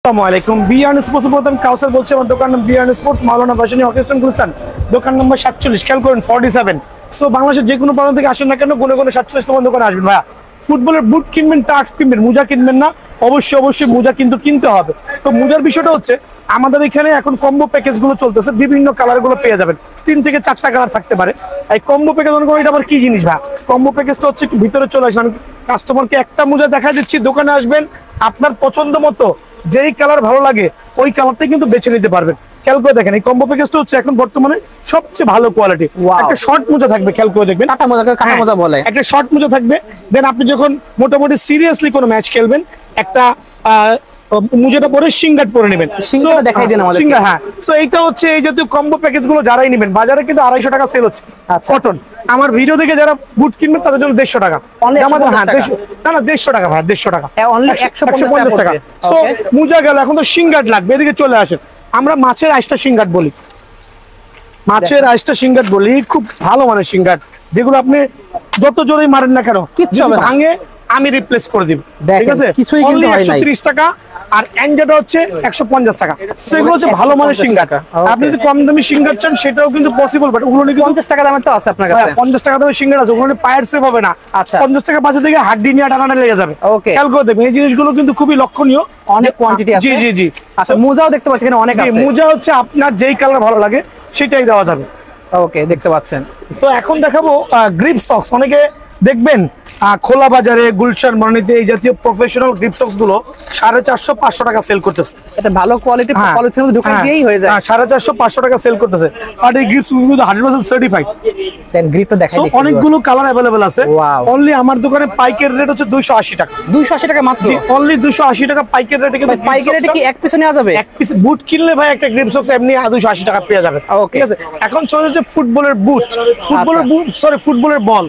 আসসালামুআলাইকুম বিয়ান sports প্রথম কাউসার বলছি আমার দোকান নাম বিয়ান স্পোর্টস মাওলানা ভাসানী অকেস্টন গুলিস্তান দোকান নম্বর 47 খেয়াল করুন 47 সো বাংলাদেশের যে কোনো প্রান্ত থেকে আসেন না কেন গুনে গুনে 47 তোমার দোকানে আসবেন ভাইয়া ফুটবলের বুট কিনবেন টার্ফ কিনবেন মোজা কিনবেন না অবশ্যই মোজা কিন্তু কিনতে হবে তো মোজার বিষয়টা হচ্ছে আমাদের এখানে এখন কম্বো প্যাকেজ গুলো চলতেছে বিভিন্ন কালার গুলো পেয়ে যাবেন 3 থেকে 4টা কালার থাকতে পারে এই কম্বো প্যাকেজ অনুযায়ী এটা আবার কি জিনিস ভাই কম্বো প্যাকেজটা হচ্ছে একটু ভিতরে চলে আসেন কাস্টমারকে একটা মোজা দেখাই দিচ্ছি দোকানে আসবেন আপনার পছন্দ মতো যেই কালার ভালো লাগে ওই কালারটাই কিন্তু বেছে নিতে পারবেন খেয়াল করে দেখেন এই কম্বো প্যাকেজটা হচ্ছে এখন বর্তমানে সবচেয়ে ভালো কোয়ালিটি একটা শর্ট মোজা থাকবে খেয়াল করে দেখবেন কাটা মোজা বলে একটা শর্ট মোজা থাকবে দেন আপনি যখন মোটামুটি সিরিয়াসলি কোনো ম্যাচ খেলবেন একটা মোজাটা পরে সিঙ্গার পরে নেবেন সিঙ্গার দেখাই দেন আমাদের সিঙ্গার হ্যাঁ সো এইটা হচ্ছে এই জাতীয় কম্বো প্যাকেজ গুলো যারাই নেবেন বাজারে কিন্তু 250 টাকা সেল হচ্ছে কটন আমার ভিডিও দেখে যারা বুট কিনবেন তাদের জন্য 150 টাকা আমাদের হ্যাঁ না 150 টাকা ভাই 150 টাকা অনলি 150 টাকা সো মোজা গেল এখন তো সিঙ্গার লাগবে এদিকে চলে আসেন আমরা মাছের আইসটা সিঙ্গার বলি খুব ভালো মানের সিঙ্গার যেগুলো আপনি যত জোরেই মারেন না কেন কিচ্ছু হবে না ভাঙে আমি রিপ্লেস করে দিব ঠিক আছে কিছুই কিন্তু হয় না 130 টাকা আর এনজেটা হচ্ছে 150 টাকা সেগুলো হচ্ছে ভালো মানের সিঙ্গার আপনি যদি কম দামি সিঙ্গার চান সেটাও কিন্তু পসিবল বাট ওগুলো কিন্তু 50 টাকা দামের তো আছে আপনার কাছে 50 টাকা দামের সিঙ্গার আছে ওগুলো পায়ের সেভ হবে না আচ্ছা 50 টাকা পাশে থেকে হাড্ডি নিয়ে টানা লেগে যাবে ওকে খেয়াল করে দেখবেন এই জিনিসগুলো কিন্তু খুবই লক্ষণীয় অনেক কোয়ান্টিটি আছে জি আচ্ছা মোজাও দেখতে পাচ্ছেন এখানে অনেক আছে মোজা হচ্ছে আপনার যেই কালার ভালো লাগে সেটাই দেওয়া যাবে ওকে দেখতে পাচ্ছেন তো এখন দেখাবো গ্রিপ সক্স অনেকে দেখবেন খোলা বাজারে গুলশান মনিতে এই জাতীয় প্রফেশনাল গ্রিপ সক্স গুলো 450 500 টাকা সেল করতেছে এটা ভালো কোয়ালিটি পলিথিনের মধ্যে ঢুকাই দিয়েই হয়ে যায় 450 500 টাকা সেল করতেছে আর এই গ্রিপস গুলো 100% সার্টিফাইড দেন গ্রিপটা দেখাই দিই অনেকগুলো কালার अवेलेबल আছে অনলি আমার দোকানে পাইকারি রেট হচ্ছে 280 টাকা 280 টাকা মাত্র অনলি 280 টাকা পাইকারি রেটে কিন্তু পাইকারি রেটে কি এক পিস নেওয়া যাবে এক পিস বুট কিনলে ভাই একটা গ্রিপ সক্স এমনি 280 টাকা পেয়ে যাবে ঠিক আছে এখন চলছে ফুটবলের বুট ফুটবলের বল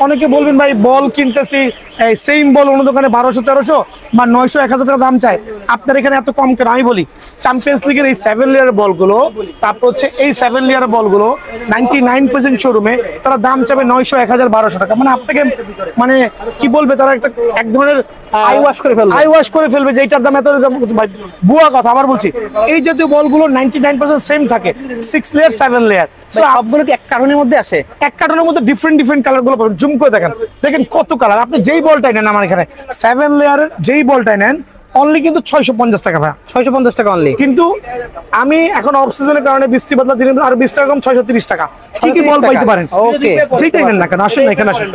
অনেকে বলবেন ভাই বল কিনতেছি এই সেম বল অন্য দোকানে 1200 1300 বা 900 1000 টাকা দাম চাই আপনার এখানে এত কম কেন আমি বলি চ্যাম্পিয়ন্স লিগের এই 7 লেয়ার বলগুলো তারপর হচ্ছে এই 7 লেয়ার বলগুলো 99% শোরুমে তারা দাম চাবে 900 1000 1200 টাকা মানে আপনাকে মানে কি বলবে তারা এক ধরনের আই ওয়াশ করে ফেলবে যে এটার দাম এত বুয়া কথা আবার বলছি এই জাতীয় বলগুলো 99% সেম থাকে 6 লেয়ার 7 লেয়ার সবগুলো কি এক কার্টনের মধ্যে আসে এক কার্টনের মধ্যে ডিফারেন্ট কালার গুলো পাবেন জুম করে দেখেন কত কালার আপনি যেই বলটাই নেন আমার এখানে 7 লেয়ারের যেই বলটাই নেন অনলি কিন্তু 650 টাকা ভাই 650 টাকা অনলি কিন্তু আমি এখন অফ সিজনের কারণে বৃষ্টি বদলা দিন আর 20 টাকা কম 630 টাকা কি বল পাইতে পারেন ওকে যেটাই নেন না কেন আসেন না এখানে আসেন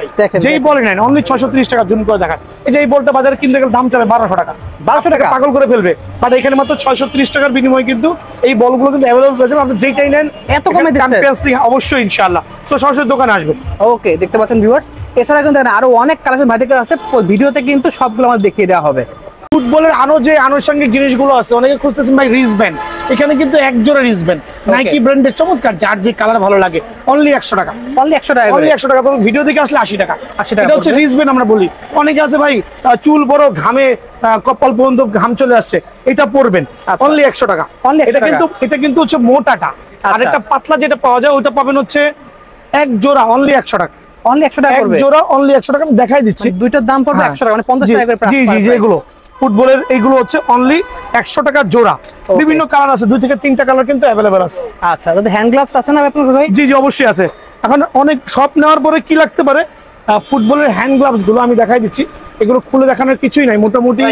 যেই বল নেন অনলি 630 টাকা জুম করে দেখান এই যে এই বলটা বাজারে কিনতে গেলে দাম চাবে 1200 টাকা পাগল করে ফেলবে বাট এখানে মাত্র 630 টাকার বিনিময়ে কিন্তু এই বলগুলো কিন্তু अवेलेबल পেয়ে যাবেন আপনি যেটাই নেন এত কমে দিচ্ছেন চ্যাম্পিয়ন্স লিগ অবশ্যই ইনশাআল্লাহ সো সরাসরি দোকানে আসবেন ওকে দেখতে পাচ্ছেন ভিউয়ার্স এছাড়া কিন্তু আরো অনেক কালেকশন ভাইদের কাছে আছে ভিডিওতে কিন্তু সবগুলো আমাদের দেখিয়ে দেওয়া হবে ফুটবলের আনুষঙ্গিক জিনিসগুলো আছে অনেকে খুঁজতেছেন ভাই রিস্টব্যান্ড এখানে কিন্তু এক জোড়া রিস্টব্যান্ড নাইকি ব্র্যান্ডের চমৎকার যার যে কালার ভালো লাগে অনলি 100 টাকা অনলি 100 টাকা তবে ভিডিও দেখে আসলে 80 টাকা এটা হচ্ছে রিস্টব্যান্ড আমরা বলি অনেকে আছে ভাই চুল বড় ঘামে কপাল পর্যন্ত ঘাম চলে আসছে এটা পরবেন অনলি 100 টাকা এটা কিন্তু হচ্ছে মোটাটা আর একটা পাতলা যেটা পাওয়া যায় ওটা পাবেন হচ্ছে এক জোড়া অনলি 100 টাকা অনলি 100 টাকা পড়বে এক জোড়া অনলি 100 টাকা আমি দেখাই দিচ্ছি দুইটার দাম পড়বে 100 টাকা মানে 50 টাকা করে জি এগুলো ফুটবলের এইগুলো হচ্ছে অনলি 100 টাকা জোড়া বিভিন্ন কালার আছে 2 থেকে 3টা কালার কিন্তু अवेलेबल আছে আচ্ছা তাহলে হ্যান্ড গ্লাভস আছে না আপনার ভাই জি অবশ্যই আছে এখন অনেক সব নেওয়ার পরে কি লাগতে পারে ফুটবলের হ্যান্ড গ্লাভস গুলো আমি দেখাই দিচ্ছি এগুলো খুলে দেখানোর কিছুই নাই মোটামুটি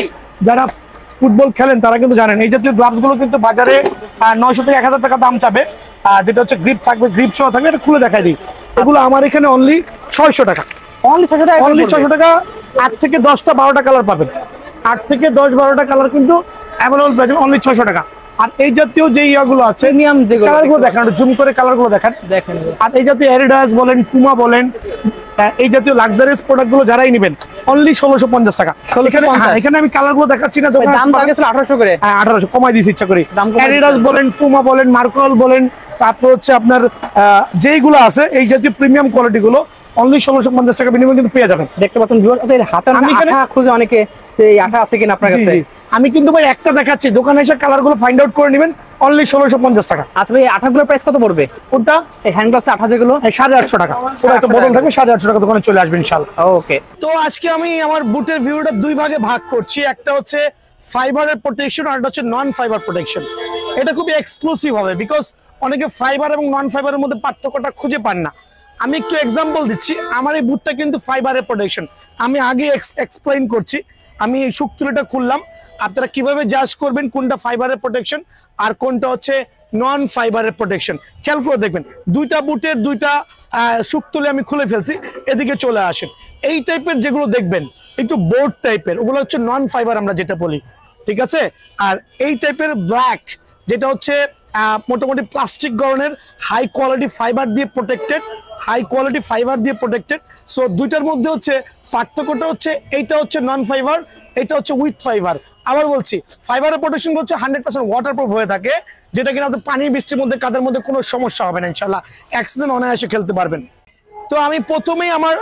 যারা ফুটবল খেলেন তারা কিন্তু জানেন এই জাতীয় গ্লাভস গুলো কিন্তু বাজারে 900 থেকে 1000 টাকা দাম চাবে যেটা হচ্ছে গ্রিপ থাকবে গ্রিপ সহ থাকবে এটা খুলে দেখাই দিই এগুলো আমার এখানে অনলি 600 টাকা অনলি 600 টাকা 8 থেকে 10টা 12টা কালার পাবেন 8 থেকে 10 12টা কালার কিন্তু अवेलेबल পেয়ে যাবেন অনলি 600 টাকা আর এই জাতীয় যে ইয়াগুলো আছে প্রিমিয়াম যেগুলো কালারগুলো দেখেন জুম করে কালারগুলো দেখেন আর এই জাতীয় অ্যাডিডাস বলেন পুমা বলেন এই জাতীয় লাক্সারিয়াস প্রোডাক্টগুলো যারাই নেবেন অনলি 1650 টাকা এখানে আমি কালারগুলো দেখাচ্ছি না দাম ছিল 1800 করে 1800 কমাই দিয়েছি ইচ্ছা করি অ্যাডিডাস বলেন পুমা বলেন মার্কল বলেন তারপর হচ্ছে আপনার যেইগুলো আছে এই জাতীয় প্রিমিয়াম কোয়ালিটি গুলো অনলি 1650 টাকা বিনিময়ে কিন্তু পেয়ে যাবেন দেখতে পাচ্ছেন ভিউয়ার আচ্ছা এই হাতে আমি আঠা খুঁজে অনেকে এই আঠা আছে কিনা আপনার কাছে আমি কিন্তু ভাই একটা দেখাচ্ছি দোকানে এসে কালারগুলো ফাইন্ড আউট করে নেবেন অনলি 1650 টাকা আচ্ছা ভাই আঠাগুলোর প্রাইস কত পড়বে কোনটা এই হ্যান্ড গ্লাভস আঠা যেগুলো 850 টাকা ওটা একটা বদল থাকবে 850 টাকা দোকানে চলে আসবে ইনশাআল্লাহ ওকে তো আজকে আমি আমার বুটের ভিডিওটা দুই ভাগে ভাগ করছি একটা হচ্ছে ফাইবারের প্রোটেকশন আর এটা হচ্ছে নন ফাইবার প্রোটেকশন। এটা খুবই এক্সক্লুসিভ হবে, বিকজ অনেকে ফাইবার এবং নন ফাইবারের মধ্যে পার্থক্যটা খুঁজে পান না। আমি একটু এক্সাম্পল দিচ্ছি, আমার এই বুটটা কিন্তু ফাইবারের প্রোটেকশন, আমি আগে এক্সপ্লেইন করছি। আমি এই শুকতুলিটা খুললাম, আপনারা কিভাবে জাজ করবেন কোনটা ফাইবারের প্রোটেকশন আর কোনটা হচ্ছে নন ফাইবারের প্রোটেকশন, খেয়াল করে দেখবেন। দুইটা বুটের দুইটা শুকতুলি আমি খুলে ফেলছি, এদিকে চলে আসেন। এই টাইপের যেগুলো দেখবেন একটু বোর্ড টাইপের, ওগুলো হচ্ছে নন ফাইবার আমরা যেটা বলি, ঠিক আছে। আর এই টাইপের ব্ল্যাক যেটা হচ্ছে মোটামুটি প্লাস্টিক ধরনের হাই কোয়ালিটি ফাইবার দিয়ে প্রোটেক্টেড, হাই কোয়ালিটি ফাইবার দিয়ে প্রোটেক্টেড। সো দুইটার মধ্যে হচ্ছে পার্থক্যটা হচ্ছে এইটা হচ্ছে নন ফাইবার, এটা হচ্ছে উইথ ফাইবার। আবার বলছি, ফাইবারের প্রোটেকশন হচ্ছে 100% ওয়াটারপ্রুফ হয়ে থাকে, যেটা কিনা আপনার পানি বৃষ্টির মধ্যে কাদের মধ্যে কোনো সমস্যা হবে না, ইনশাল্লাহ এক সিজন অনায়াসে খেলতে পারবেন। তো আমি প্রথমেই আমার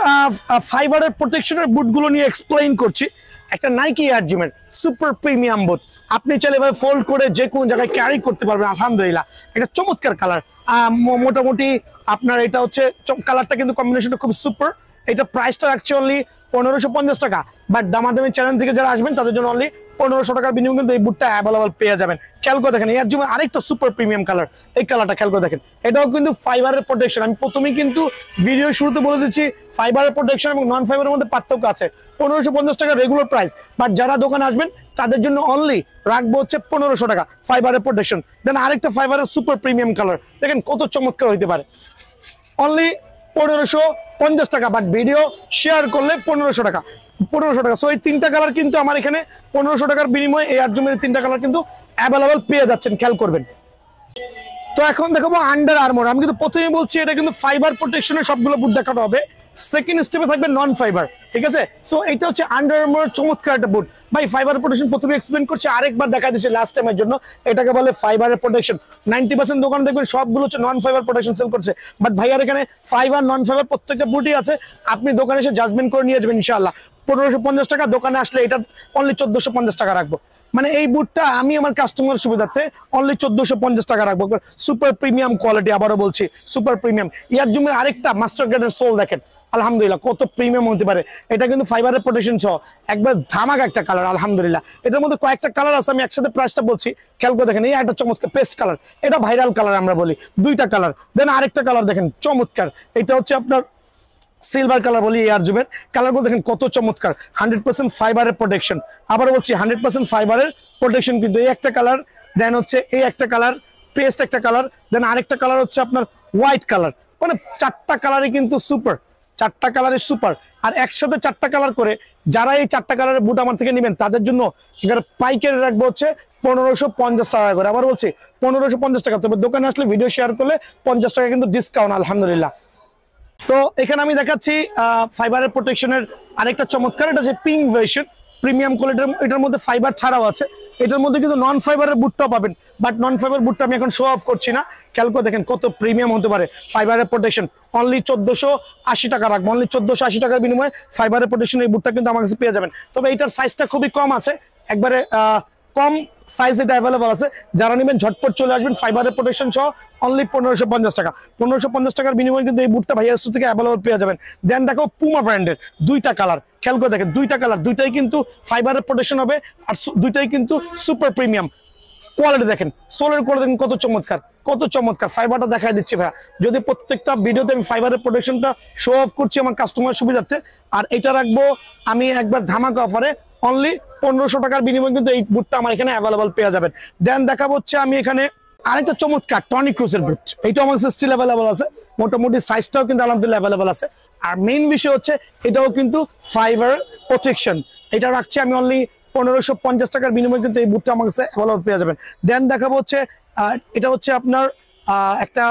ফাইবারের প্রোটেকশনের বুটগুলো নিয়ে এক্সপ্লেইন করছি। একটা নাইকি এয়ার জিমের সুপার প্রিমিয়াম বুট, আপনি চাইলে এভাবে ফোল্ড করে যে কোনো জায়গায় ক্যারি করতে পারবেন। আলহামদুলিল্লাহ, এটা চমৎকার কালার, মোটামুটি আপনার এটা হচ্ছে কালারটা কিন্তু কম্বিনেশনটা খুব সুপার। এটা প্রাইসটা রাখছে অনলি 1550 টাকা, বাট দামাদামি চ্যানেল থেকে যারা আসবেন তাদের জন্য অনলি 1500 টাকার বিনিময়ে কিন্তু এই বুটটা অ্যাভেলেবল পেয়ে যাবেন। খেয়াল করে দেখেন, এর জন্য আরেকটা সুপার প্রিমিয়াম কালার, এই কালারটা খেয়াল করে দেখেন, এটাও কিন্তু ফাইবারের প্রোটেকশন। আমি প্রথমেই কিন্তু ভিডিও শুরুতে বলে দিচ্ছি ফাইবারের প্রোটেকশন এবং নন ফাইবারের মধ্যে পার্থক্য আছে। 1550 টাকা রেগুলার প্রাইস, বাট যারা দোকানে আসবেন তাদের জন্য অনলি রাখবো হচ্ছে 1500 টাকা ফাইবারের প্রোটেকশন। দেন আরেকটা ফাইবারের সুপার প্রিমিয়াম কালার, দেখেন কত চমৎকার হইতে পারে, অনলি 1550 টাকা, বাট ভিডিও শেয়ার করলে 1500 টাকা। সো এই তিনটা কালার কিন্তু আমার এখানে 1500 টাকার বিনিময়ে এই আরজুমের তিনটা কালার কিন্তু অ্যাভেলেবল পেয়ে যাচ্ছেন, খেয়াল করবেন। তো এখন দেখাবো আন্ডার আর্মোর। আমি কিন্তু প্রথমেই বলছি এটা কিন্তু ফাইবার প্রোটেকশনের সবগুলো বুট দেখানো হবে, সেকেন্ড স্টেপে থাকবে নন ফাইবার, ঠিক আছে। সো এটা হচ্ছে আন্ডার আর্মোর চমৎকার একটা বুট। ভাই ফাইবার প্রোটেকশন প্রথমে এক্সপ্লেন করছি, আরেকবার দেখা দিচ্ছি লাস্ট টাইমের জন্য। এটাকে বলে ফাইবারের প্রোটেকশন। 90% দোকান দেখবেন সবগুলো হচ্ছে নন ফাইবার প্রোটেকশন সেল করছে, বাট ভাইয়ার এখানে ফাইবার নন ফাইবার প্রত্যেকটা বুটই আছে। আপনি দোকানে এসে জাজমেন্ট করে নিয়ে যাবেন ইনশাআল্লাহ। 1550 টাকা, দোকানে আসলে এটা অনলি 1450 টাকা রাখবো। মানে এই বুটটা আমি আমার কাস্টমার সুবিধার্থে অনলি 1450 টাকা রাখবো। সুপার প্রিমিয়াম কোয়ালিটি, আবারও বলছি সুপার প্রিমিয়াম। ইয়ার জুমের আরেকটা মাস্টার গ্রেডের সোল দেখেন, আলহামদুলিল্লাহ কত প্রিমিয়াম হতে পারে। এটা কিন্তু ফাইবারের প্রোটেকশন সহ একবার ধামাকা একটা কালার, আলহামদুলিল্লাহ। এটার মধ্যে কয়েকটা কালার আছে, আমি একসাথে প্রাইসটা বলছি, খেয়াল করে দেখেন। এই একটা চমৎকার পেস্ট কালার, এটা ভাইরাল কালার আমরা বলি, দুইটা কালার। দেন আরেকটা কালার দেখেন চমৎকার, এটা হচ্ছে আপনার সিলভার কালার বলি। এয়ার জুমের কালারগুলো দেখেন কত চমৎকার, 100% ফাইবারের প্রোটেকশন। আবার বলছি 100% ফাইবারের প্রোটেকশন কিন্তু। এই একটা কালার, দেন হচ্ছে এই একটা কালার, পেস্ট একটা কালার, দেন আরেকটা কালার হচ্ছে আপনার হোয়াইট কালার। মানে চারটা কালারই কিন্তু সুপার, চারটা কালারে সুপার। আর একসাথে চারটা কালার করে যারা এই চারটা কালারের বুট আমার থেকে নেবেন তাদের জন্য এখানে পাইকারি রাখবো হচ্ছে 1550 টাকা করে। আবার বলছি 1550 টাকা, তবে দোকানে আসলে ভিডিও শেয়ার করলে 50 টাকা কিন্তু ডিসকাউন্ট, আলহামদুলিল্লাহ। তো এখানে আমি দেখাচ্ছি ফাইবারের প্রোটেকশনের আরেকটা চমৎকার, এটা যে পিঙ্ক ভার্সন প্রিমিয়াম কোয়ালিটির। এটার মধ্যে ফাইবার ছাড়াও আছে, এটার মধ্যে কিন্তু নন ফাইবারের বুটটাও পাবেন, বাট নন ফাইবার বুটটা আমি এখন শো অফ করছি না। খেয়াল করে দেখেন কত প্রিমিয়াম হতে পারে ফাইবারের প্রোটেকশন। অনলি 1480 টাকা রাখবো, অনলি 1480 টাকার বিনিময়ে ফাইবারের প্রোটেকশন এই বুটটা কিন্তু আমার কাছে পেয়ে যাবেন। তবে এটার সাইজটা খুবই কম আছে, একবারে কম সাইজ এটা অ্যাভেলেবল আছে। যারা নেবেন ঝটপট চলে আসবেন, ফাইবারের প্রোটেকশন সহ অনলি 1550 টাকা। 1550 টাকার বিনিময়ে কিন্তু এই বুটটা ভাইয়ার স্টোর থেকে অ্যাভেলেবল পেয়ে যাবেন। দেন দেখো পুমা ব্র্যান্ডের দুইটা কালার, খেয়াল করে দেখেন দুইটা কালার, দুইটাই কিন্তু ফাইবারের প্রোটেকশন হবে, আর দুইটাই কিন্তু সুপার প্রিমিয়াম কোয়ালিটি। দেখেন সোলের কোয়ালিটি দেখেন কত চমৎকার, কত চমৎকার। ফাইবারটা দেখাই দিচ্ছি ভাইয়া, যদি প্রত্যেকটা ভিডিওতে আমি ফাইবারের প্রোটেকশনটা শো অফ করছি আমার কাস্টমার সুবিধার্থে। আর এটা রাখবো আমি একবার ধামাকা অফারে অনলি 1500 টাকার বিনিময়ে কিন্তু এই বুটটা আমার এখানে অ্যাভেলেবল পেয়ে যাবেন। দেন দেখাবো হচ্ছে আমি এখানে আরেকটা চমৎকার টনি ক্রুজের বুট, এইটা আমার কাছে স্টিল অ্যাভেলেবল আছে, মোটামুটি সাইজটাও কিন্তু আলহামদুলিল্লাহ অ্যাভেলেবল আছে। আর মেইন বিষয় হচ্ছে এটাও কিন্তু ফাইবার প্রোটেকশন, এটা রাখছি আমি অনলি 1550 টাকার বিনিময়ে কিন্তু এই বুটটা আমার কাছে অ্যাভেলেবল পেয়ে যাবেন। দেন দেখাবো হচ্ছে এটা হচ্ছে আপনার একটা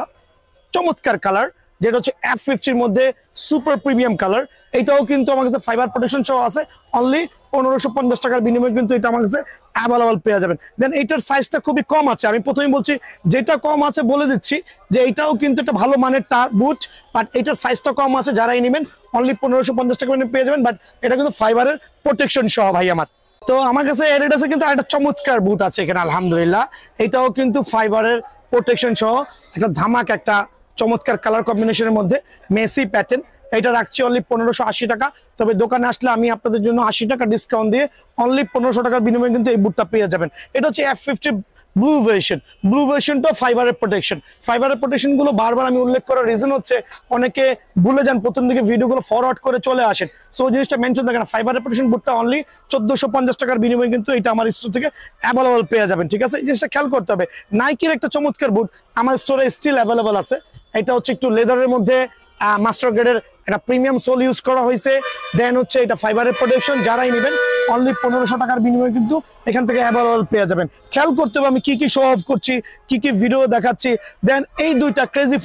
চমৎকার কালার, যেটা হচ্ছে F50 মধ্যে সুপার প্রিমিয়াম কালার। এটাও কিন্তু আমার কাছে ফাইবার প্রোটেকশন সহ আছে, অনলি 1550 টাকার বিনিময়ে কিন্তু এটা আমার কাছে অ্যাভেলেবল পেয়ে যাবেন। দেন এইটার সাইজটা খুবই কম আছে, আমি প্রথমেই বলছি যেটা কম আছে বলে দিচ্ছি যে এইটাও কিন্তু একটা ভালো মানের বুট, বাট এটার সাইজটা কম আছে। যারাই নেবেন অনলি 1550 টাকা পেয়ে যাবেন, বাট এটা কিন্তু ফাইবারের প্রোটেকশন সহ ভাই আমার। তো আমার কাছে এডিডাসে কিন্তু একটা চমৎকার বুট আছে এখানে, আলহামদুলিল্লাহ। এটাও কিন্তু ফাইবারের প্রোটেকশন সহ একটা ধামাক, একটা চমৎকার কালার কম্বিনেশনের মধ্যে মেসি প্যাটার্ন। এটা রাখছি অনলি 1580 টাকা। তবে দোকানে আসলে আমি আপনাদের জন্য 80 টাকা ডিসকাউন্ট দিয়ে অনলি 1500 টাকার বিনিময়ে কিন্তু এই বুটটা পেয়ে যাবেন। এটা হচ্ছে F50 ব্লু ভার্সন। ব্লু ভার্সনটা ফাইবারের প্রোটেকশন। ফাইবারের প্রোটেকশন গুলো বারবার আমি উল্লেখ করার রিজন হচ্ছে অনেকে ভুলে যান, প্রথম দিকে ভিডিওগুলো ফরওয়ার্ড করে চলে আসেন, সো ওই জিনিসটা মেনশন থাকে না। ফাইবারের প্রোটেকশন বুটটা অনলি 1450 টাকার বিনিময়ে কিন্তু এটা আমার স্টোর থেকে অ্যাভেলেবল পেয়ে যাবেন, ঠিক আছে? এই জিনিসটা খেয়াল করতে হবে। নাইকির একটা চমৎকার বুট আমার স্টোরে স্টিল অ্যাভেলেবল আছে। এটা হচ্ছে একটু লেদারের মধ্যে মাস্টার গ্রেডের একটা প্রিমিয়াম সোল ইউজ করা হয়েছে। দেন হচ্ছে এটা ফাইবারের প্রোটেকশন, যারাই নেবেন অনলি 1500 টাকার বিনিময়ে কিন্তু এখান থেকে অ্যাভেলেবল পেয়ে যাবেন। খেয়াল করতে হবে আমি কি কি শো অফ করছি, কি কি ভিডিও দেখাচ্ছি। দেন এই দুইটা ক্রেজি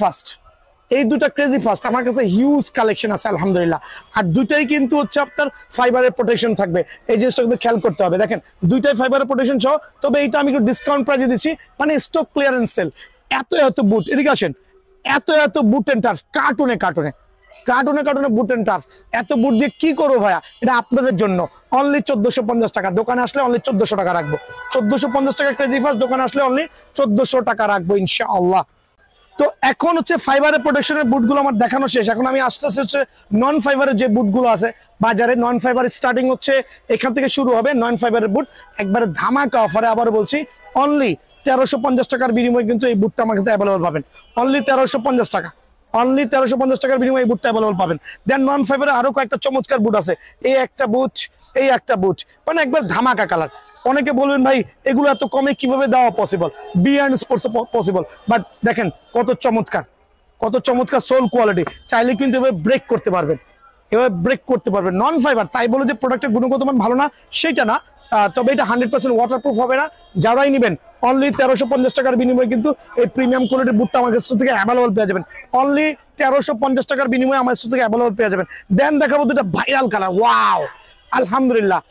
ফাস্ট আমার কাছে হিউজ কালেকশন আছে আলহামদুলিল্লাহ। আর দুইটাই কিন্তু হচ্ছে আপনার ফাইবারের প্রোটেকশন থাকবে, এই জিনিসটা কিন্তু খেয়াল করতে হবে। দেখেন দুইটাই ফাইবারের প্রোটেকশন সহ, তবে এইটা আমি একটু ডিসকাউন্ট প্রাইসে দিচ্ছি, মানে স্টক ক্লিয়ারেন্স সেল। এত বুট, এদিকে আসেন, এত বুট এন্ড টাফ, কার্টুনে বুট এন্ড টাফ। এত বুট দিয়ে কি করবো ভাইয়া? এটা আপনাদের জন্য অনলি 1450 টাকা। দোকানে আসলে অনলি 1400 টাকা রাখবো। 1450 টাকা ক্রেজি ফাস্ট, দোকানে আসলে অনলি 1400 টাকা রাখবো ইনশাআল্লাহ। তো এখন হচ্ছে ফাইবারের প্রোটেকশনের বুটগুলো আমার দেখানো শেষ। এখন আমি আস্তে আস্তে হচ্ছে নন ফাইবারের যে বুটগুলো আছে বাজারে, নন ফাইবার স্টার্টিং হচ্ছে এখান থেকে শুরু হবে। নন ফাইবারের বুট একবারে ধামাকা অফারে, আবার বলছি অনলি 1350 টাকার বিনিময়ে কিন্তু এই বুটটা আমার কাছে অ্যাভেলেবল পাবেন। অনলি 1350 টাকা, অনলি 1350 টাকার বিনিময়ে এই বুটটা অ্যাভেলেবল পাবেন। দেন নন ফাইবারে আরো কয়েকটা চমৎকার বুট আছে, এই একটা বুট মানে একবার ধামাকা কালার। অনেকে বলবেন ভাই এগুলো এত কমে কিভাবে দেওয়া পসিবল? বিয়ান্ড স্পোর্টস পসিবল, বাট দেখেন কত চমৎকার সোল কোয়ালিটি। চাইলে কিন্তু এভাবে ব্রেক করতে পারবেন। নন ফাইবার তাই বলে যে প্রোডাক্টের গুণগত মান ভালো না সেটা না, তবে এটা 100% ওয়াটারপ্রুফ হবে না। যারাই নেবেন অনলি 1350 টাকার বিনিময়ে কিন্তু এই প্রিমিয়াম কোয়ালিটির বুটটা আমার স্টোর থেকে অ্যাভেলেবল পেয়ে যাবেন। অনলি 1350 টাকার বিনিময়ে আমার স্টোর থেকে অ্যাভেলেবল পেয়ে যাবেন। দেন দেখাবো দুটো ভাইরাল কালার, ওয়াও আলহামদুলিল্লাহ।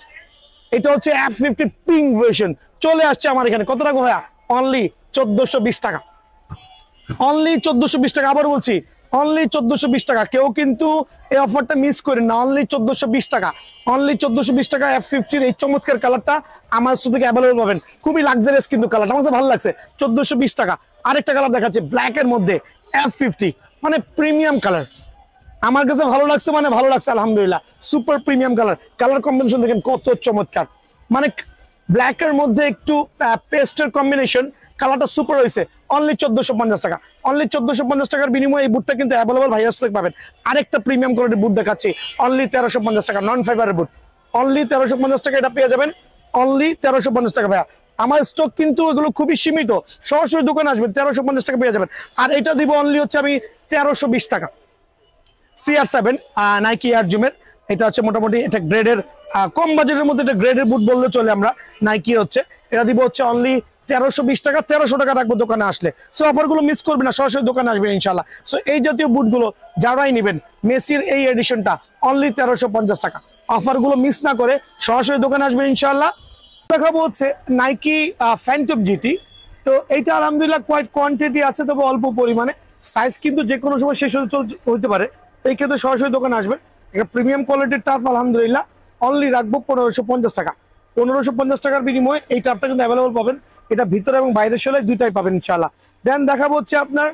এটা হচ্ছে F50 পিঙ্ক ভার্সন, চলে আসছে আমার এখানে। কত টাকা ভাইয়া? অনলি 1420 টাকা, অনলি 1420 টাকা। আবার বলছি অনলি 1420 টাকা। কেউ কিন্তু এই অফারটা মিস করেন না, অনলি 1420 টাকা, অনলি 1420 টাকা। F50 এই চমৎকার কালারটা আমার স্টোর থেকে অ্যাভেলেবল পাবেন। খুবই লাক্সারিয়াস কিন্তু কালারটা, আমার কাছে ভালো লাগছে। 1420 টাকা। আরেকটা কালার দেখাচ্ছে ব্ল্যাক এর মধ্যে F50, মানে প্রিমিয়াম কালার। আমার কাছে ভালো লাগছে, মানে ভালো লাগছে আলহামদুলিল্লাহ। সুপার প্রিমিয়াম কালার কম্বিনেশন দেখেন কত চমৎকার, মানে ব্ল্যাক এর মধ্যে একটু পেস্টের কম্বিনেশন, কালারটা সুপার হয়েছে। অনলি 1450 টাকা, অনলি 1450 টাকার বিনিময়ে এই বুটটা কিন্তু অ্যাভেলেবল ভাইয়া স্টক পাবেন। আরেকটা প্রিমিয়াম কোয়ালিটির বুট দেখাচ্ছি, অনলি 1350 টাকা, নন ফাইবারের বুট। অনলি 1350 টাকা এটা পেয়ে যাবেন, অনলি 1350 টাকা ভাইয়া। আমার স্টক কিন্তু এগুলো খুবই সীমিত, সরাসরি দোকানে আসবেন 1350 টাকা পেয়ে যাবেন। আর এটা দিব অনলি হচ্ছে আমি 1320 টাকা। CR7 নাইকি এয়ার জুমের, এটা হচ্ছে মোটামুটি এটা গ্রেডের কম বাজেটের মধ্যে, এটা গ্রেডের বুট বললে চলে আমরা। নাইকি হচ্ছে এটা দিব হচ্ছে অনলি 1320 টাকা, 1300 টাকা রাখবো দোকানে আসলে। সো অফার গুলো মিস করবেন না, সরাসরি দোকানে আসবেন ইনশাল্লাহ। সো এই জাতীয় বুট গুলো যারাই নেবেন, মেসির এই এডিশনটা অনলি 1350 টাকা। অফার গুলো মিস না করে সরাসরি দোকানে আসবেন ইনশাল্লাহ। দেখাবো হচ্ছে নাইকি ফ্যান্টম জিটি। তো এইটা আলহামদুলিল্লাহ কোয়াইট কোয়ান্টিটি আছে, তবে অল্প পরিমাণে। সাইজ কিন্তু যে কোনো সময় শেষ হতে পারে, তো এই ক্ষেত্রে সরাসরি দোকানে আসবেন। এটা প্রিমিয়াম কোয়ালিটির টাফ আলহামদুলিল্লাহ। অনলি রাখবো 1550 টাকা। 1550 টাকার বিনিময়ে এই টাফটা কিন্তু অ্যাভেলেবল পাবেন। এটা ভিতরে এবং বাইরের সেলাই দুইটাই পাবেন ইনশাআল্লাহ। দেন দেখাবো হচ্ছে আপনার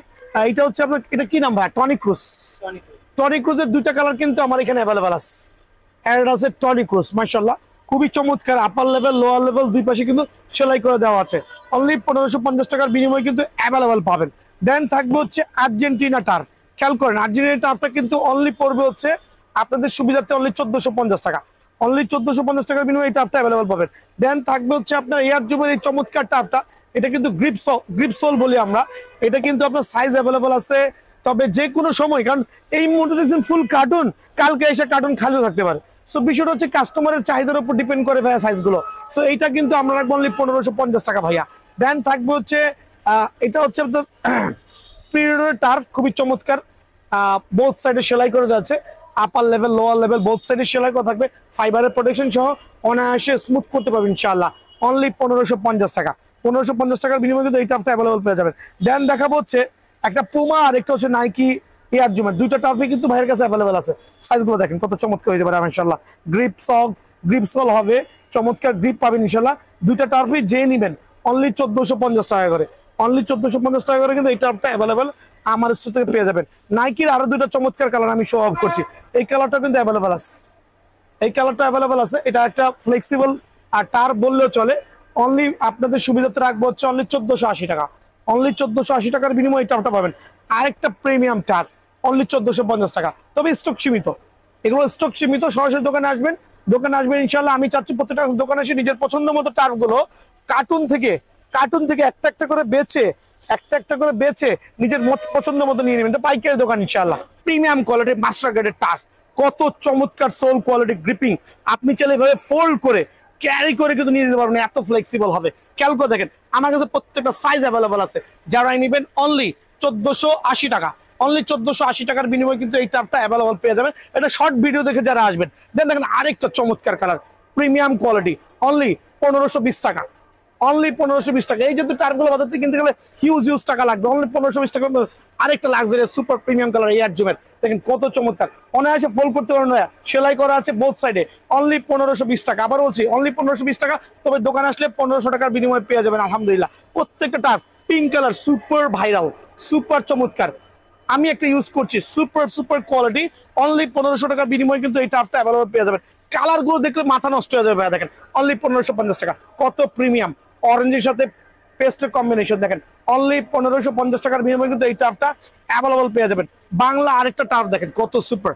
এটা হচ্ছে আপনার, এটা কি নাম ভাই? টনি ক্রুজের দুইটা কালার কিন্তু আমার এখানে অ্যাভেলেবল আছে। এর আছে টনি ক্রুজ, মাশাআল্লাহ খুবই চমৎকার। আপার লেভেল লোয়ার লেভেল দুই পাশে কিন্তু সেলাই করে দেওয়া আছে। অনলি 1550 টাকার বিনিময়ে কিন্তু অ্যাভেলেবল পাবেন। দেন থাকবে হচ্ছে আর্জেন্টিনা টার্ফ। খেয়াল করেন আর্জেন্টিনা টার্ফটা কিন্তু অনলি পড়বে হচ্ছে আপনাদের সুবিধার্থে অনলি 1450 টাকা। অনলি 1450 টাকার বিনিময়ে এই টার্ফটা অ্যাভেলেবল পাবেন। দেন থাকবে হচ্ছে আপনার এয়ার জুমের এই চমৎকার টার্ফটা। এটা কিন্তু গ্রিপ সোল বলি আমরা। এটা কিন্তু আপনার সাইজ অ্যাভেলেবল আছে, তবে যে কোনো সময়, কারণ এই মুহূর্তে দেখছেন ফুল কার্টুন, কালকে এসে কার্টুন খালিও থাকতে পারে। সো বিষয়টা হচ্ছে কাস্টমারের চাহিদার উপর ডিপেন্ড করে ভাইয়া সাইজগুলো। সো এইটা কিন্তু আমরা রাখবো অনলি 1550 টাকা ভাইয়া। দেন থাকবে হচ্ছে এটা হচ্ছে আপনার পিরিয়ডের টার্ফ, খুবই চমৎকার। বোথ সাইডে সেলাই করে দেওয়া আছে, আপার লেভেল লোয়ার লেভেল বোথ সাইডে সেলাই করা থাকবে। ফাইবারের প্রোটেকশন সহ অনায়াসে স্মুথ করতে পারবেন ইনশাআল্লাহ। অনলি 1550 টাকা। 1550 টাকার বিনিময়ে কিন্তু এই টার্ফটা অ্যাভেলেবল পেয়ে যাবেন। দেন দেখাবো হচ্ছে একটা পুমা আর একটা হচ্ছে নাইকি এয়ার জুমার। দুইটা টার্ফই কিন্তু ভাইয়ের কাছে অ্যাভেলেবল আছে। সাইজগুলো দেখেন কত চমৎকার হতে পারে ইনশাআল্লাহ। গ্রিপ সল হবে, চমৎকার গ্রিপ পাবেন ইনশাআল্লাহ। দুইটা টার্ফই যে নেবেন অনলি 1450 টাকা করে। অনলি 1450 টাকা করে কিন্তু এই টার্ফটা অ্যাভেলেবল আমার স্টোর থেকে পেয়ে যাবেন। নাইকির আরো দুটো চমৎকার কালার আমি শো অফ করছি, এই কালারটা কিন্তু অ্যাভেলেবল আছে, এই কালারটা অ্যাভেলেবল আছে। এটা একটা ফ্লেক্সিবল আর টার বললেও চলে। অনলি আপনাদের সুবিধাতে রাখবো হচ্ছে অনলি 1480 টাকা, অনলি 1480 টাকার বিনিময়ে টাফটা পাবেন। আরেকটা প্রিমিয়াম টাফ অনলি 1450 টাকা, তবে স্টক সীমিত, এগুলো স্টক সীমিত। সরাসরি দোকানে আসবেন, ইনশাল্লাহ। আমি চাচ্ছি প্রত্যেকটা দোকানে এসে নিজের পছন্দ মতো টার্ফ গুলো কার্টুন থেকে একটা একটা করে বেচে নিজের পছন্দ মতো নিয়ে নেবেন। এটা পাইকারি দোকান ইনশাল্লাহ। প্রিমিয়াম কোয়ালিটির মাস্টার গ্রেডের টার্ফ, কত চমৎকার সোল কোয়ালিটি গ্রিপিং, আপনি চাইলে এভাবে ফোল্ড করে ক্যারি করে কিন্তু নিয়ে যেতে পারবেন, এত ফ্লেক্সিবল হবে। খেয়াল করে দেখেন আমার কাছে প্রত্যেকটা সাইজ অ্যাভেলেবল আছে। যারাই নেবেন অনলি 1480 টাকা, অনলি 1480 টাকার বিনিময়ে কিন্তু এই টাফটা অ্যাভেলেবল পেয়ে যাবেন। এটা শর্ট ভিডিও দেখে যারা আসবেন, দেখেন আরেকটা চমৎকার কালার, প্রিমিয়াম কোয়ালিটি, অনলি 1520 টাকা, অনলি 1520 টাকা। এই যদি টারগুলো বাজার থেকে কিনতে গেলে হিউজ টাকা লাগবে, অনলি 1520 টাকা। আরেকটা luxurious super premium colour air জুমের, দেখেন কত চমৎকার, অনায়াসে ফোল্ড করতে পারেন, সেলাই করা আছে বোথ সাইডে, অনলি 1520 টাকা। আবার বলছি অনলি 1520 টাকা, তবে দোকানে আসলে 1500 টাকার বিনিময়ে পেয়ে যাবেন আলহামদুলিল্লাহ। প্রত্যেকটা টার pink colour, super viral, super চমৎকার। আমি একটা ইউজ করছি, সুপার কোয়ালিটি, অনলি 1500 টাকার বিনিময়ে কিন্তু এই টাফটা অ্যাভেলেবল পেয়ে যাবেন। কালার গুলো দেখলে মাথা নষ্ট হয়ে যাবে, দেখেন অনলি 1550 টাকা, কত প্রিমিয়াম। অরেঞ্জের সাথে পেস্টের কম্বিনেশন, দেখেন অনলি 1550 টাকার বিনিময়ে কিন্তু এই টাফটা অ্যাভেলেবল পেয়ে যাবেন। বাংলা আরেকটা টাফ দেখেন কত সুপার,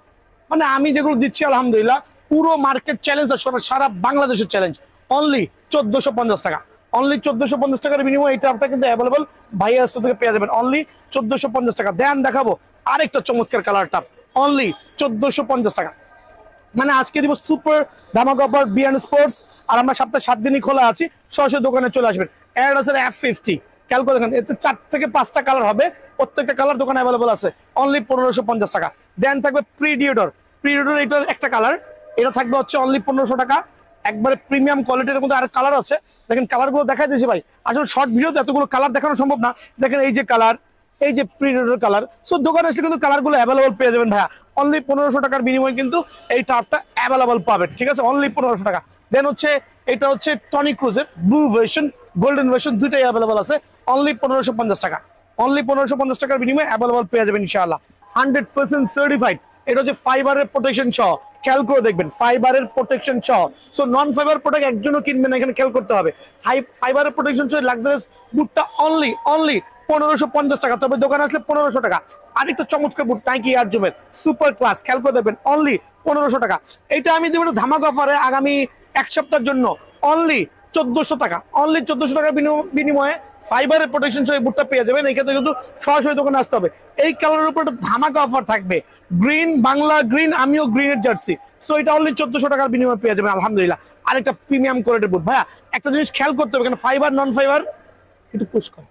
মানে আমি যেগুলো দিচ্ছি আলহামদুলিল্লাহ পুরো মার্কেট চ্যালেঞ্জ, সারা বাংলাদেশের চ্যালেঞ্জ। অনলি 1450 টাকা, অনলি 1450 টাকার বিনিময়ে এই টাফটা কিন্তু অ্যাভেলেবল ভাইয়ার থেকে পেয়ে যাবেন, অনলি 1450 টাকা। দেখাবো আরেকটা চমৎকার কালার টাফ, অনলি 1450 টাকা। মানে আজকে দিব সুপার ধামাকা অফার বিয়ান স্পোর্টস, আর আমরা সপ্তাহে 7 দিনই খোলা আছি। সরাসরি দোকানে চলে আসবেন। অ্যাডাসের F50, খেয়াল করে দেখেন এতে 4 থেকে 5টা কালার হবে, প্রত্যেকটা কালার দোকানে অ্যাভেলেবল আছে, অনলি 1550 টাকা। থাকবে প্রিডিওডর, এটার একটা কালার, এটা থাকবে হচ্ছে অনলি 1500 টাকা। একবারে প্রিমিয়াম কোয়ালিটির মধ্যে আর কালার আছে, দেখেন কালারগুলো দেখাই দিয়েছি ভাই। আসলে শর্ট ভিডিওতে এতগুলো কালার দেখানো সম্ভব না। দেখেন এই যে কালার, এই যে প্রিডেটর কালার, সো দোকানে আসলে কিন্তু কালারগুলো অ্যাভেলেবল পেয়ে যাবেন ভাইয়া। অনলি 1500 টাকার বিনিময়ে কিন্তু এই টাফটা অ্যাভেলেবল পাবেন, ঠিক আছে, অনলি 1500 টাকা। হচ্ছে এটা হচ্ছে টনি ক্রুজের ব্লু ভার্সন, গোল্ডেন ভার্সন, দুইটাই অ্যাভেলেবল আছে, অনলি 1550 টাকা, অনলি 1550 টাকার বিনিময়ে অ্যাভেলেবল পেয়ে যাবেন ইনশাআল্লাহ। 100% সার্টিফাইড, এটা হচ্ছে ফাইবারের প্রোটেকশন সহ, খেয়াল করে দেখবেন ফাইবারের প্রোটেকশন সহ। সো নন ফাইবার প্রোডাক্ট একজনও কিনবেন না, এখানে খেয়াল করতে হবে। ফাইবারের প্রোটেকশন সহ লাক্সারিয়াস বুটটা অনলি 1550 টাকা, তবে দোকানে আসলে 1500 টাকা। আরেকটা চমৎকার বুট নাইকি এয়ার জুমের সুপার ক্লাস, খেয়াল করে দেখবেন অনলি 1500 টাকা। এটা আমি দেবো ধামাকা অফারে আগামী 1 সপ্তাহের জন্য, অনলি 1400 টাকা, অনলি 1400 টাকার বিনিময়ে ফাইবারের প্রোটেকশন সহ বুটটা পেয়ে যাবেন। এই ক্ষেত্রে কিন্তু সরাসরি দোকানে আসতে হবে। এই কালারের উপর একটা ধামাকা অফার থাকবে, গ্রিন, বাংলা গ্রিন, আমিও গ্রিনের জার্সি। সো এটা অনলি 1400 টাকার বিনিময়ে পেয়ে যাবেন আলহামদুলিল্লাহ। আরেকটা প্রিমিয়াম কোয়ালিটির বুট ভাইয়া, একটা জিনিস খেয়াল করতে হবে, কেন ফাইবার নন ফাইবার একটু পুশ করে,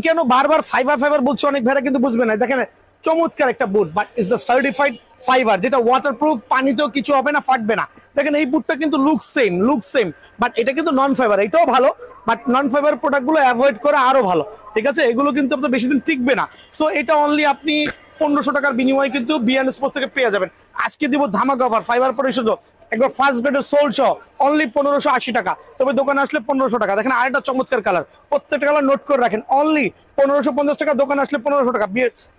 কেন বারবার ফাইবার বলছে অনেক ভাইরা কিন্তু বুঝবে না। দেখেন চমৎকার একটা boot, but is the certified fibre, যেটা ওয়াটারপ্রুফ, পানিতেও কিছু হবে না, ফাটবে না। দেখেন এই বুটটা কিন্তু লুক সেম, বাট এটা কিন্তু নন ফাইবার, এটাও ভালো, বাট নন ফাইবার প্রোডাক্টগুলো অ্যাভয়েড করা আরো ভালো, ঠিক আছে, এগুলো কিন্তু আপনার বেশি দিন টিকবে না। সো এটা অনলি আপনি 1500 টাকার বিনিময়ে কিন্তু বিয়ান স্পোর্টস থেকে পেয়ে যাবেন। আজকে দিব ধামাকা অফার, ফাইবার প্রোটেকশন একবার ফার্স্ট গ্রেডের সোল সহ, অনলি 1580 টাকা, তবে দোকানে আসলে 1500 টাকা। দেখেন আরেকটা চমৎকার কালার, প্রত্যেকটা কালার নোট করে রাখেন, অনলি 1550 টাকা, দোকানে আসলে 1500 টাকা।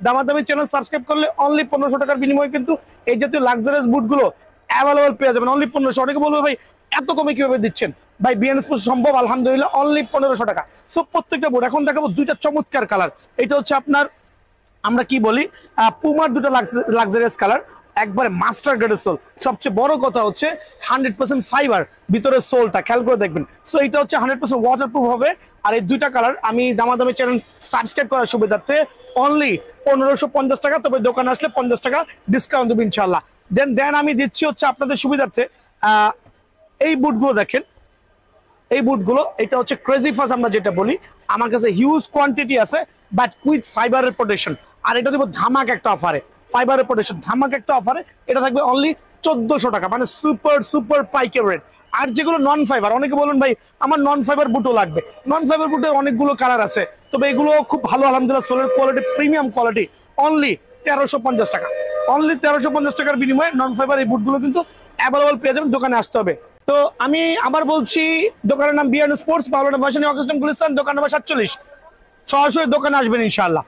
দামাদামি চ্যানেল সাবস্ক্রাইব করলে অনলি 1500 টাকার বিনিময়ে কিন্তু এই জাতীয় লাক্সারিয়াস বুটগুলো অ্যাভেলেবল পেয়ে যাবেন, অনলি 1500। অনেকে বলবে ভাই এত কমে কিভাবে দিচ্ছেন, ভাই বিয়ান স্পোর্টস সম্ভব আলহামদুলিল্লাহ, অনলি 1500 টাকা। সো প্রত্যেকটা বুট এখন দেখাবো দুইটা চমৎকার কালার। এটা হচ্ছে আপনার আমরা কি বলি পুমার দুটো লাক্সারিয়াস কালার, একবারে মাস্টার গ্রেডের সোল। সবচেয়ে বড় কথা হচ্ছে 100% ফাইবার ভিতরের সোলটা, খেয়াল করে দেখবেন। সো এটা হচ্ছে 100% ওয়াটারপ্রুফ হবে। আর এই দুইটা কালার আমি দামাদামি চ্যানেল সাবস্ক্রাইব করার সুবিধার্থে অনলি 1550 টাকা, তবে দোকানে আসলে 50 টাকা ডিসকাউন্ট দেবো ইনশাল্লাহ। দেন আমি দিচ্ছি হচ্ছে আপনাদের সুবিধার্থে এই বুটগুলো দেখেন, এই বুটগুলো, এটা হচ্ছে ক্রেজি ফাস্ট আমরা যেটা বলি, আমার কাছে হিউজ কোয়ান্টিটি আছে, বাট উইথ ফাইবারের প্রোটেকশন। আর এটা দেবো ধামাক একটা অফারে, ফাইবারের প্রোটেকশন ধামাক একটা অফারে, এটা থাকবে অনলি 1400 টাকা, মানে সুপার পাইকারি রেট। আর যেগুলো নন ফাইবার, অনেকে বলুন ভাই আমার নন ফাইবার বুটও লাগবে, নন ফাইবার বুটে অনেকগুলো কালার আছে, তবে এগুলো খুব ভালো আলহামদুলিল্লাহ, সোলের কোয়ালিটি প্রিমিয়াম কোয়ালিটি, অনলি 1350 টাকা, অনলি 1350 টাকার বিনিময়ে নন ফাইবার এই বুটগুলো কিন্তু অ্যাভেলেবল পেয়ে যাবেন, দোকানে আসতে হবে। তো আমি আবার বলছি, দোকানের নাম বিয়ান স্পোর্টস, মাওলানা ভাসানী ওয়াকেশন গুলিস্তান, দোকান নাম্বার 47, সরাসরি দোকানে আসবেন ইনশাআল্লাহ।